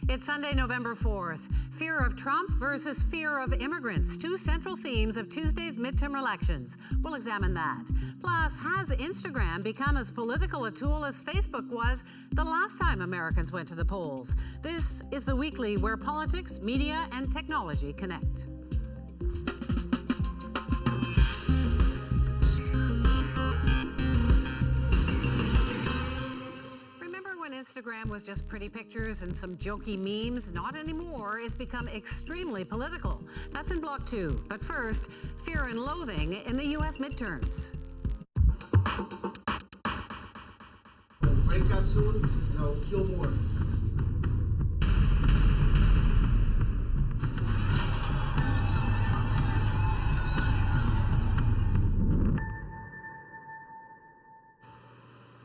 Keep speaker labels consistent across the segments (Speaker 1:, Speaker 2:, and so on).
Speaker 1: It's Sunday, November 4th. Fear of Trump versus fear of immigrants, two central themes of Tuesday's midterm elections. We'll examine that. Plus, has Instagram become as political a tool as Facebook was the last time Americans went to the polls? This is the weekly where politics, media, and technology connect. Instagram was just pretty pictures and some jokey memes. Not anymore. It's become extremely political. That's in Block 2. But first, fear and loathing in the U.S. midterms.
Speaker 2: Break up soon, kill more.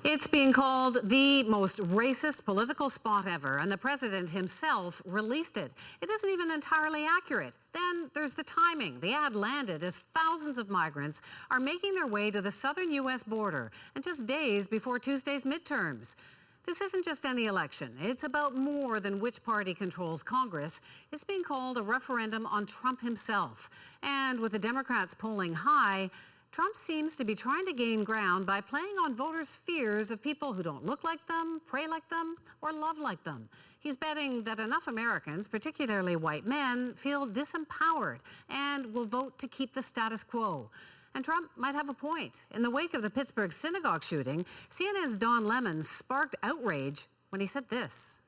Speaker 1: It's being called the most racist political spot ever, and the president himself released it. It isn't even entirely accurate. Then there's the timing. The ad landed as thousands of migrants are making their way to the southern U.S. border, and just days before Tuesday's midterms. This isn't just any election. It's about more than which party controls Congress. It's being called a referendum on Trump himself. And with the Democrats polling high, Trump seems to be trying to gain ground by playing on voters' fears of people who don't look like them, pray like them, or love like them. He's betting that enough Americans, particularly white men, feel disempowered and will vote to keep the status quo. And Trump might have a point. In the wake of the Pittsburgh synagogue shooting, CNN's Don Lemon sparked outrage when he said this.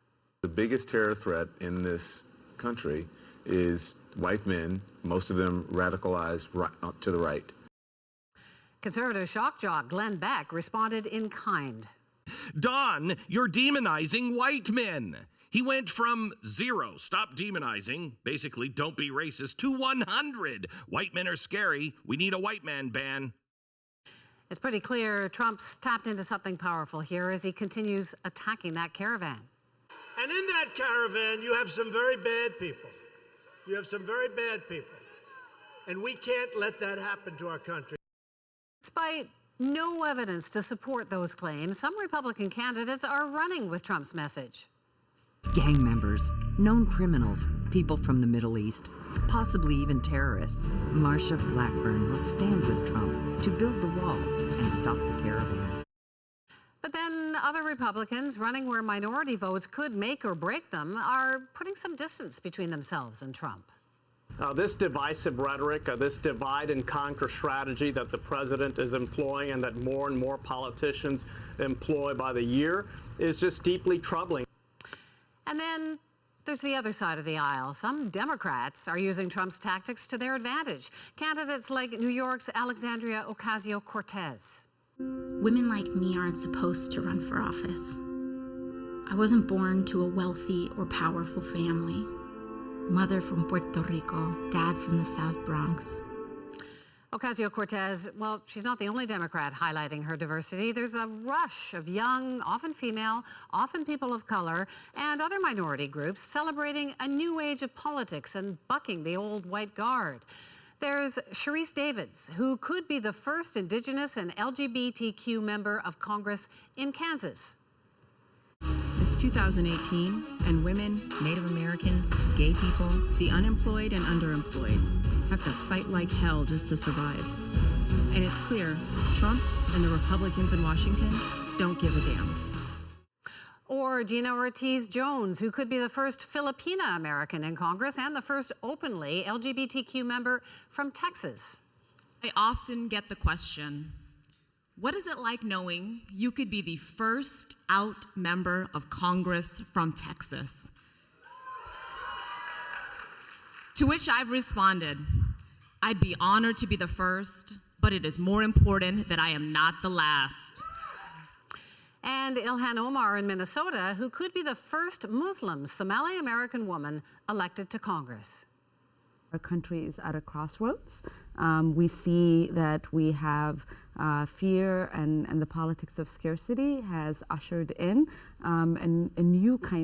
Speaker 3: The biggest terror threat in this country is white men, most of them radicalized to the right.
Speaker 1: Conservative shock jock Glenn Beck responded in kind.
Speaker 4: Don, you're demonizing white men. He went from 0, stop demonizing, basically don't be racist, to 100. White men are scary. We need a white man ban.
Speaker 1: It's pretty clear Trump's tapped into something powerful here as he continues attacking that caravan.
Speaker 2: And in that caravan, you have some very bad people. You have some very bad people. And we can't let that happen to our country.
Speaker 1: Despite no evidence to support those claims, some Republican candidates are running with Trump's message.
Speaker 5: Gang members, known criminals, people from the Middle East, possibly even terrorists. Marsha Blackburn will stand with Trump to build the wall and stop the caravan.
Speaker 1: But then other Republicans running where minority votes could make or break them are putting some distance between themselves and Trump.
Speaker 6: This divisive rhetoric, this divide and conquer strategy that the president is employing and that more and more politicians employ by the year is just deeply troubling.
Speaker 1: And then there's the other side of the aisle. Some Democrats are using Trump's tactics to their advantage. Candidates like New York's Alexandria Ocasio-Cortez.
Speaker 7: Women like me aren't supposed to run for office. I wasn't born to a wealthy or powerful family. Mother from Puerto Rico, dad from the South Bronx.
Speaker 1: Ocasio-Cortez, well, she's not the only Democrat highlighting her diversity. There's a rush of young, often female, often people of color, and other minority groups celebrating a new age of politics and bucking the old white guard. There's Sharice Davids, who could be the first Indigenous and LGBTQ member of Congress in Kansas.
Speaker 8: It's 2018, and women, Native Americans, gay people, the unemployed and underemployed have to fight like hell just to survive. And it's clear Trump and the Republicans in Washington don't give a damn.
Speaker 1: Or Gina Ortiz-Jones, who could be the first Filipina American in Congress and the first openly LGBTQ member from Texas.
Speaker 9: I often get the question, what is it like knowing you could be the first out member of Congress from Texas? To which I've responded, I'd be honored to be the first, but it is more important that I am not the last.
Speaker 1: And Ilhan Omar in Minnesota, who could be the first Muslim Somali American woman elected to Congress.
Speaker 10: Our country is at a crossroads. We see that we have fear and the politics of scarcity has ushered in a new kind